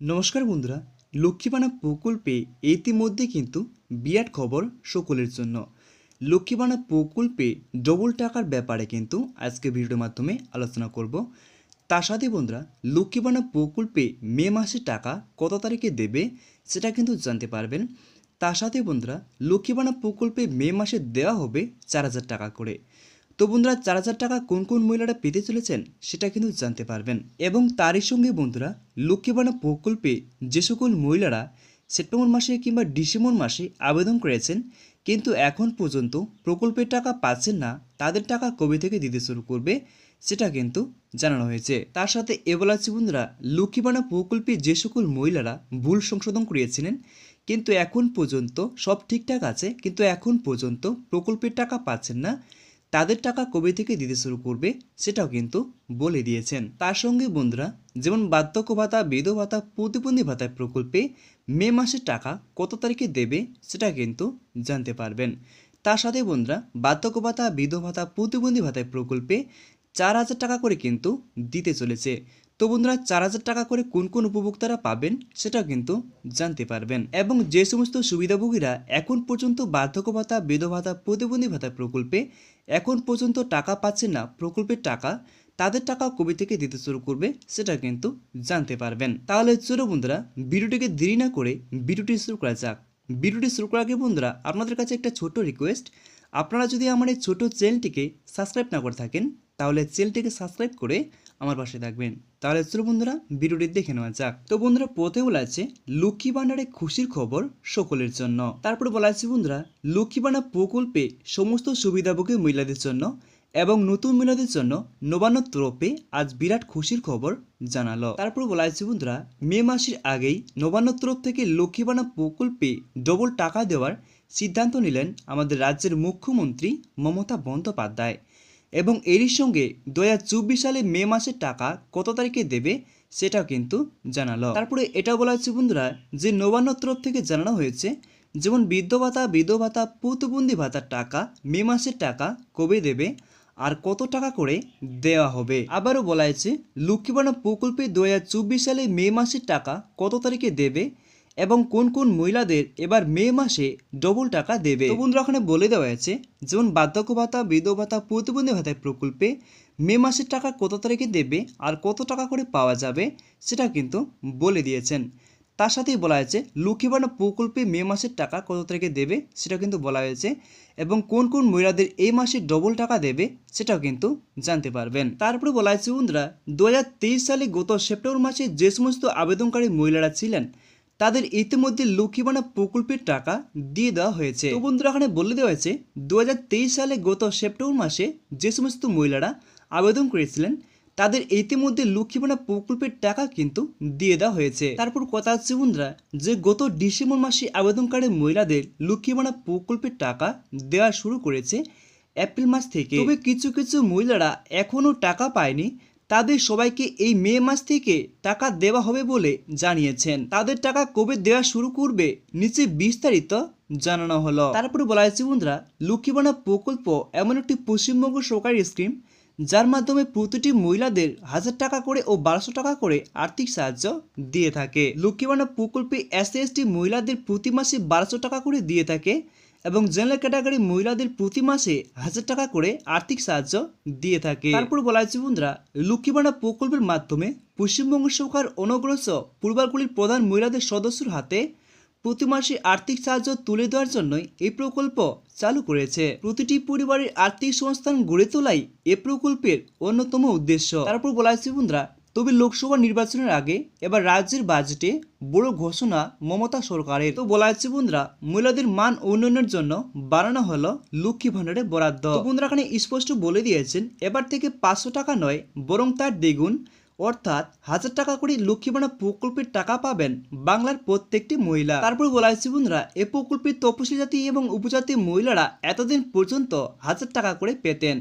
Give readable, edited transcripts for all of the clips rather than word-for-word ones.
নমস্কার বন্ধুরা, লক্ষ্মীবানা প্রকল্পে ইতিমধ্যে কিন্তু বিরাট খবর সকলের জন্য। লক্ষ্মীবানা প্রকল্পে ডবল টাকার ব্যাপারে কিন্তু আজকে ভিডিওর মাধ্যমে আলোচনা করব। তার সাথে বন্ধুরা, লক্ষ্মীবানা প্রকল্পে মে মাসে টাকা কত তারিখে দেবে সেটা কিন্তু জানতে পারবেন। তার সাথে বন্ধুরা, লক্ষ্মীবানা প্রকল্পে মে মাসে দেওয়া হবে 4,000 টাকা করে। তো বন্ধুরা, 4,000 টাকা কোন কোন মহিলারা পেতে চলেছেন সেটা কিন্তু জানতে পারবেন। এবং তারই সঙ্গে বন্ধুরা, লক্ষ্মীবানা প্রকল্পে যে সকল মহিলারা সেপ্টেম্বর মাসে কিংবা ডিসেম্বর মাসে আবেদন করেছেন কিন্তু এখন পর্যন্ত প্রকল্পের টাকা পাচ্ছেন না, তাদের টাকা কবে থেকে দিতে শুরু করবে সেটা কিন্তু জানানো হয়েছে। তার সাথে বলা আছে বন্ধুরা, লক্ষ্মীবানা প্রকল্পে যে সকল মহিলারা ভুল সংশোধন করিয়েছিলেন কিন্তু এখন পর্যন্ত সব ঠিকঠাক আছে কিন্তু এখন পর্যন্ত প্রকল্পের টাকা পাচ্ছেন না, তাদের টাকা কবে থেকে দিতে শুরু করবে সেটাও কিন্তু বলে দিয়েছেন। তার সঙ্গে বন্ধুরা, যেমন বার্ধক্য ভাতা, বিধবা ভাতা, প্রতিবন্ধী ভাতা প্রকল্পে মে মাসের টাকা কত তারিখে দেবে সেটা কিন্তু জানতে পারবেন। তার সাথে বন্ধুরা, বার্ধক্য ভাতা, বিধবা ভাতা, প্রতিবন্ধী ভাতা প্রকল্পে 4,000 টাকা করে কিন্তু দিতে চলেছে। তো বন্ধুরা, 4,000 টাকা করে কোন কোন উপভোক্তারা পাবেন সেটাও কিন্তু জানতে পারবেন। এবং যে সমস্ত সুবিধাভোগীরা এখন পর্যন্ত বার্ধক্য ভাতা, বিধবা ভাতা, প্রতিবন্ধী ভাতা প্রকল্পে এখন পর্যন্ত টাকা পাচ্ছেন না প্রকল্পের টাকা, তাদের টাকা কবে থেকে দিতে শুরু করবে সেটা কিন্তু জানতে পারবেন। তাহলে চলো বন্ধুরা, ভিডিওটিকে দেরি না করে ভিডিওটি শুরু করা যাক। ভিডিওটি শুরু করার আগে বন্ধুরা, আপনাদের কাছে একটা ছোট্ট রিকোয়েস্ট, আপনারা যদি আমার এই ছোট চ্যানেলটিকে সাবস্ক্রাইব না করে থাকেন তাহলে চ্যানেলটিকে সাবস্ক্রাইব করে আমার পাশে থাকবেন। তাহলে চলো বন্ধুরা, ভিডিওটি দেখে নেওয়া যাক। তো বন্ধুরা, প্রথমে বলা আছে লক্ষ্মী ভান্ডারে খুশির খবর সকলের জন্য। তারপরে বলা আছে বন্ধুরা, লক্ষ্মী ভান্ডার প্রকল্পে সমস্ত সুবিধাভোগী মহিলাদের জন্য এবং নতুন মহিলাদের জন্য নবান্ন তরফে আজ বিরাট খুশির খবর জানালো। তারপর বলা আছে বন্ধুরা, মে মাসের আগেই নবান্ন তরফ থেকে লক্ষ্মী ভান্ডার প্রকল্পে ডবল টাকা দেওয়ার সিদ্ধান্ত নিলেন আমাদের রাজ্যের মুখ্যমন্ত্রী মমতা বন্দ্যোপাধ্যায়। এবং এরই সঙ্গে 2024 সালে মে মাসের টাকা কত তারিখে দেবে সেটাও কিন্তু জানালো। তারপরে এটাও বলা হচ্ছে বন্ধুরা, যে নবান্ন তরফ থেকে জানানো হয়েছে যেমন বিধবা ভাতা, বিধবা ভাতা, প্রতিবন্ধী ভাতার টাকা মে মাসের টাকা কবে দেবে আর কত টাকা করে দেওয়া হবে। আবারও বলা হয়েছে লক্ষ্মী ভান্ডার প্রকল্পে 2024 সালে মে মাসের টাকা কত তারিখে দেবে এবং কোন কোন মহিলাদের এবার মে মাসে ডবল টাকা দেবে। তো বন্ধুরা, ওখানে বলে দেওয়া হয়েছে যেমন বার্ধক্য ভাতা, বিধবা ভাতা, প্রতিবন্ধী ভাতা প্রকল্পে মে মাসের টাকা কত তারিখে দেবে আর কত টাকা করে পাওয়া যাবে সেটা কিন্তু বলে দিয়েছেন। তার সাথেই বলা হয়েছে লক্ষ্মী ভান্ডার প্রকল্পে মে মাসের টাকা কত তারিখে দেবে সেটা কিন্তু বলা হয়েছে এবং কোন কোন মহিলাদের এই মাসে ডবল টাকা দেবে সেটাও কিন্তু জানতে পারবেন। তারপরে বলা হয়েছে বন্ধুরা, 2023 সালে গত সেপ্টেম্বর মাসে যে সমস্ত আবেদনকারী মহিলারা ছিলেন তাদের ইতিমধ্যে লক্ষ্মী ভান্ডার প্রকল্পের টাকা দিয়ে দেওয়া হয়েছে। তো বন্ধুরা, এখানে বলে দেওয়া হয়েছে 2023 সালে গত সেপ্টেম্বর মাসে যে সমস্ত মহিলারা আবেদন করেছিলেন তাদের ইতিমধ্যে লক্ষ্মী ভান্ডার প্রকল্পের টাকা কিন্তু দিয়ে দেওয়া হয়েছে। তারপর কথা হচ্ছে বন্ধুরা, যে গত ডিসেম্বর মাসে আবেদনকারী মহিলাদের লক্ষ্মী ভান্ডার প্রকল্পের টাকা দেওয়া শুরু করেছে এপ্রিল মাস থেকে। তবে কিছু কিছু মহিলারা এখনও টাকা পায়নি, তাদের সবাইকে এই মে মাস থেকে টাকা দেওয়া হবে বলে জানিয়েছেন। তাদের টাকা কবে দেওয়া শুরু করবে নিচে বিস্তারিত জানানো হলো। তারপরে বলা হয়েছে বন্ধুরা, লক্ষ্মী ভান্ডার প্রকল্প এমন একটি পশ্চিমবঙ্গ সরকারি স্কিম যার মাধ্যমে প্রতিটি মহিলাদের 1,000 টাকা করে ও 1,200 টাকা করে আর্থিক সাহায্য দিয়ে থাকে। লক্ষ্মী ভান্ডার প্রকল্পে SC/ST মহিলাদের প্রতি মাসে 1,200 টাকা করে দিয়ে থাকে এবং জেনারেল ক্যাটাগরি মহিলাদের প্রতি মাসে 1,000 টাকা করে আর্থিক সাহায্য দিয়ে থাকে। তারপর বলা হয়েছে বন্ধুরা, লক্ষ্মী ভান্ডার প্রকল্পের মাধ্যমে পশ্চিমবঙ্গ সরকার অনগ্রসর পরিবারগুলির প্রধান মহিলাদের সদস্যর হাতে প্রতি মাসে আর্থিক সাহায্য তুলে দেওয়ার জন্যই এই প্রকল্প চালু করেছে। প্রতিটি পরিবারের আর্থিক সংস্থান গড়ে তোলাই এ প্রকল্পের অন্যতম উদ্দেশ্য। তারপর বলা হয়েছে বন্ধুরা, তবে লোকসভা নির্বাচনের আগে এবার রাজ্যের বাজেটে বড় ঘোষণা মমতা সরকারের। তো বলা হচ্ছে বন্ধুরা, মহিলাদের মান উন্নয়নের জন্য বাড়ানো হলো লক্ষ্মী ভান্ডারের বরাদ্দ। তো বন্ধুরা, এখানে স্পষ্ট বলে দিয়েছেন এবার থেকে 500 টাকা নয় বরং তার দ্বিগুণ অর্থাৎ 1,000 টাকা করে লক্ষ্মী ভান্ডার প্রকল্পের টাকা পাবেন বাংলার প্রত্যেকটি মহিলা। তারপর বলা হয়েছে বন্ধুরা, এ প্রকল্পের তপশিলি জাতি এবং উপজাতি মহিলারা এতদিন পর্যন্ত 1,000 টাকা করে পেতেন,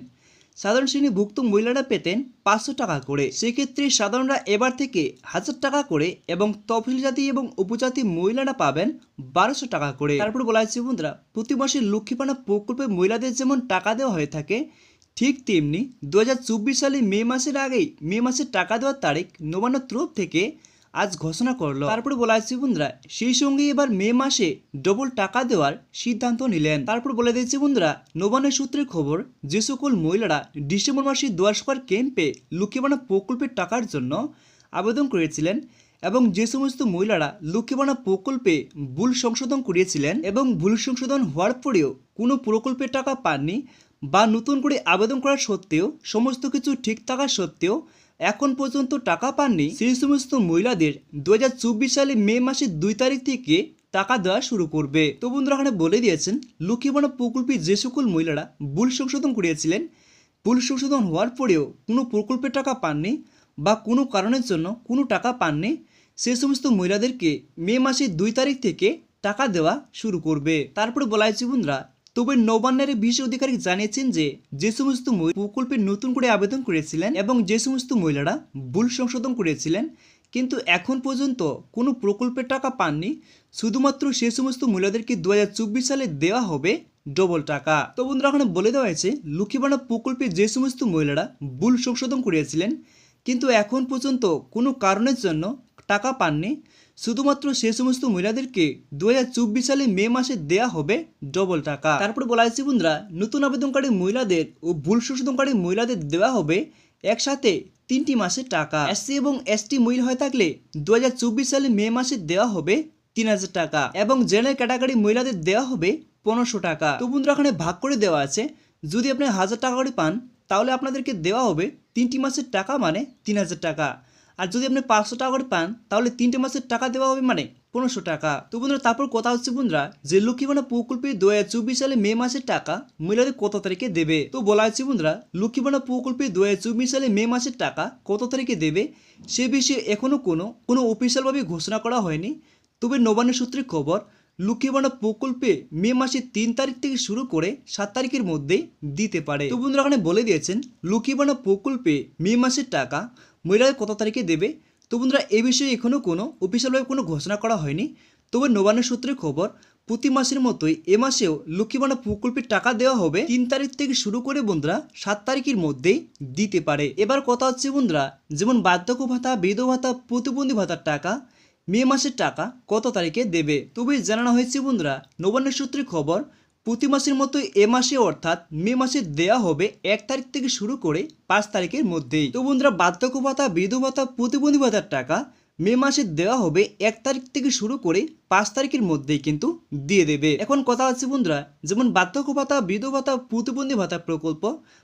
সাধারণ শ্রেণীভুক্ত মহিলারা পেতেন 500 টাকা করে। সেক্ষেত্রে সাধারণরা এবার থেকে 1,000 টাকা করে এবং তফসিলি জাতি এবং উপজাতি মহিলারা পাবেন 1,200 টাকা করে। তারপর বলা হয়েছে বন্ধুরা, প্রতি মাসে লক্ষ্মী ভান্ডার প্রকল্পে মহিলাদের যেমন টাকা দেওয়া হয়ে থাকে ঠিক তেমনি 2024 সালে মে মাসের আগেই মে মাসের টাকা দেওয়ার তারিখ নবান্ন তরফ থেকে আজ ঘোষণা করলো। তারপরে বলা আছে বন্ধুরা সেই সঙ্গে এবার মে মাসে ডবল টাকা দেওয়ার সিদ্ধান্ত নিলেন। তারপর বলে দিয়েছে বন্ধুরা নবান্নের সূত্রের খবর, যে সকল মহিলারা ডিসেম্বর মাসে দুয়ার সরকার ক্যাম্পে লক্ষ্মী ভাণ্ডার প্রকল্পের টাকার জন্য আবেদন করেছিলেন এবং যে সমস্ত মহিলারা লক্ষ্মী ভাণ্ডার প্রকল্পে ভুল সংশোধন করিয়েছিলেন এবং ভুল সংশোধন হওয়ার পরেও কোনো প্রকল্পের টাকা পাননি বা নতুন করে আবেদন করা সত্ত্বেও সমস্ত কিছু ঠিক থাকা সত্ত্বেও এখন পর্যন্ত টাকা পাননি, সেই সমস্ত মহিলাদের 2024 সালে মে মাসের 2 তারিখ থেকে টাকা দেওয়া শুরু করবে। তো বন্ধুরা এখানে বলে দিয়েছেন লক্ষ্মী ভাণ্ডার প্রকল্পে যে সকল মহিলারা ভুল সংশোধন করিয়েছিলেন, ভুল সংশোধন হওয়ার পরেও কোনো প্রকল্পের টাকা পাননি বা কোনো কারণের জন্য কোনো টাকা পাননি, সেই সমস্ত মহিলাদেরকে মে মাসের 2 তারিখ থেকে টাকা দেওয়া শুরু করবে। তারপরে বলা হয়েছে বন্ধুরা তবে নবান্নের বিশেষ আধিকারিক জানিয়েছেন যে সমস্ত প্রকল্পে নতুন করে আবেদন করেছিলেন এবং যে সমস্ত মহিলারা ভুল সংশোধন করেছিলেন কিন্তু এখন পর্যন্ত কোনো প্রকল্পের টাকা পাননি, শুধুমাত্র সে সমস্ত মহিলাদেরকে 2024 সালে দেওয়া হবে ডবল টাকা। তো বন্ধুরা এখানে বলে দেওয়া হয়েছে লক্ষ্মী ভাণ্ডার প্রকল্পে যে সমস্ত মহিলারা ভুল সংশোধন করেছিলেন কিন্তু এখন পর্যন্ত কোনো কারণের জন্য টাকা পাননি, শুধুমাত্র সে সমস্ত মহিলাদেরকে 2024 সালে মে মাসে দেয়া হবে ডবল টাকা। তারপরে বলা হয়েছে বন্ধুরা নতুন আবেদনকারী মহিলাদের ও ভুল সংশোধনকারী মহিলাদের দেওয়া হবে একসাথে 3টি মাসের টাকা। এসসি এবং এসটি মহিলা হয়ে থাকলে 2024 সালে মে মাসে দেওয়া হবে 3000 টাকা এবং জেনারেল ক্যাটাগরি মহিলাদের দেওয়া হবে 1500 টাকা। তো বন্ধুরা এখানে ভাগ করে দেওয়া আছে, যদি আপনি 1000 টাকা করে পান তাহলে আপনাদেরকে দেওয়া হবে 3টি মাসের টাকা মানে 3000 টাকা, আর যদি আপনি 500 টাকা করে পান তাহলে 3টে মাসের টাকা দেওয়া হবে মানে 1500 টাকা। তো বন্ধুরা তারপর কথা হচ্ছে বন্ধুরা যে লক্ষ্মী ভাণ্ডার প্রকল্পে 2024 সালে মে মাসের টাকা মহিলাদের কত তারিখে দেবে। তো বলা হচ্ছে বন্ধুরা লক্ষ্মী ভাণ্ডার প্রকল্পে 2024 সালে মে মাসের টাকা কত তারিখে দেবে সে বিষয়ে এখনও কোনো অফিসিয়ালভাবে ঘোষণা করা হয়নি, তবে নবান্নের সূত্রে খবর লক্ষ্মী ভাণ্ডার প্রকল্পে মে মাসের 3 তারিখ থেকে শুরু করে 7 তারিখের মধ্যে দিতে পারে। তো বন্ধুরা এখানে বলে দিয়েছেন লক্ষ্মী ভাণ্ডার প্রকল্পে মে মাসের টাকা মহিলাদের কত তারিখে দেবে। তো বন্ধুরা এই বিষয়ে এখনও কোনো অফিসিয়ালভাবে কোনো ঘোষণা করা হয়নি, তবে নবান্নের সূত্রে খবর প্রতি মাসের মতোই এ মাসেও লক্ষ্মী ভাণ্ডার প্রকল্পের টাকা দেওয়া হবে 3 তারিখ থেকে শুরু করে বন্ধুরা 7 তারিখের মধ্যেই দিতে পারে। এবার কথা হচ্ছে বন্ধুরা যেমন বার্ধক্য ভাতা, বিধবা ভাতা, প্রতিবন্ধী ভাতার টাকা মে মাসের টাকা কত তারিখে দেবে। তবে জানানো হয়েছে বন্ধুরা নবান্নের সূত্রে খবর প্রতি মাসের মতো এ মাসে অর্থাৎ মে মাসে দেওয়া হবে 1 তারিখ থেকে শুরু করে 5 তারিখের মধ্যেই। তো বন্ধুরা বার্ধক্য ভাতা, বিধবা ভাতা, প্রতিবন্ধী ভাতার টাকা মে মাসে দেওয়া হবে 1 তারিখ থেকে শুরু করে 5 তারিখের মধ্যেই কিন্তু দিয়ে দেবে। এখন কথা হচ্ছে বন্ধুরা যেমন বার্ধক্য ভাতা, বিধবা ভাতা, প্রতিবন্ধী ভাতা প্রকল্প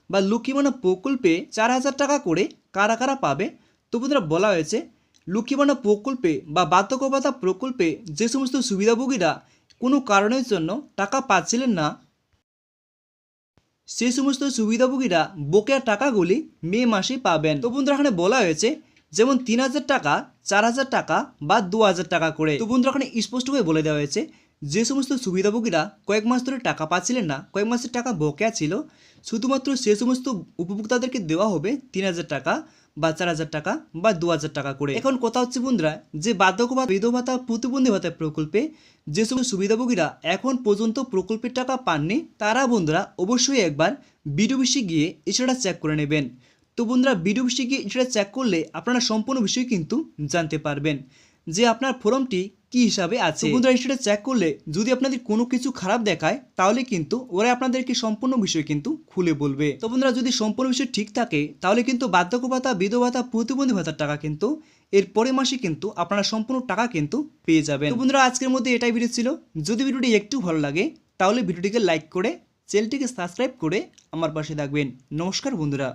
বা লক্ষ্মী ভাণ্ডার প্রকল্পে 4000 টাকা করে কারা কারা পাবে। তো বন্ধুরা বলা হয়েছে লক্ষ্মী ভাণ্ডার প্রকল্পে বা বার্ধক্য ভাতা প্রকল্পে যে সমস্ত সুবিধাভোগীরা কোনো কারণের জন্য টাকা পাচ্ছিলেন না সেই সমস্ত সুবিধাভোগীরা বকেয়া টাকাগুলি মে মাসে পাবেন। তো বন্ধুরা এখানে বলা হয়েছে যেমন 3000 টাকা, 4000 টাকা বা 2000 টাকা করে। তো বন্ধুরা এখানে স্পষ্টভাবে বলে দেওয়া হয়েছে যে সমস্ত সুবিধাভোগীরা কয়েক মাস ধরে টাকা পাচ্ছিলেন না, কয়েক মাসের টাকা বকেয়া ছিল, শুধুমাত্র সে সমস্ত উপভোক্তাদেরকে দেওয়া হবে 3000 টাকা বা 4000 টাকা বা 2000 টাকা করে। এখন কথা হচ্ছে বন্ধুরা যে বার্ধক্য ভাতা, বিধবা ভাতা, প্রতিবন্ধী ভাতা প্রকল্পে যে সমস্ত সুবিধাভোগীরা এখন পর্যন্ত প্রকল্পের টাকা পাননি তারা বন্ধুরা অবশ্যই একবার বিডিওঅফিসে গিয়ে ইস্যুটা চেক করে নেবেন। তো বন্ধুরা বিডিওঅফিসে গিয়ে ইস্যুটা চেক করলে আপনারা সম্পূর্ণ বিষয় কিন্তু জানতে পারবেন যে আপনার ফর্মটি কি হিসাবে আছে। বন্ধুরা ইস্যুটা চেক করলে যদি আপনাদের কোনো কিছু খারাপ দেখায় তাহলে কিন্তু ওরা আপনাদেরকে সম্পূর্ণ বিষয় কিন্তু খুলে বলবে। তো বন্ধুরা যদি সম্পূর্ণ বিষয় ঠিক থাকে তাহলে কিন্তু বার্ধক্য ভাতা, বিধবা ভাতা, প্রতিবন্ধী ভাতার টাকা কিন্তু এর পরের মাসে কিন্তু আপনারা সম্পূর্ণ টাকা কিন্তু পেয়ে যাবেন। তো বন্ধুরা আজকের মধ্যে এটাই ভিডিও ছিল। যদি ভিডিওটি একটু ভালো লাগে তাহলে ভিডিওটিকে লাইক করে চ্যানেলটিকে সাবস্ক্রাইব করে আমার পাশে থাকবেন। নমস্কার বন্ধুরা।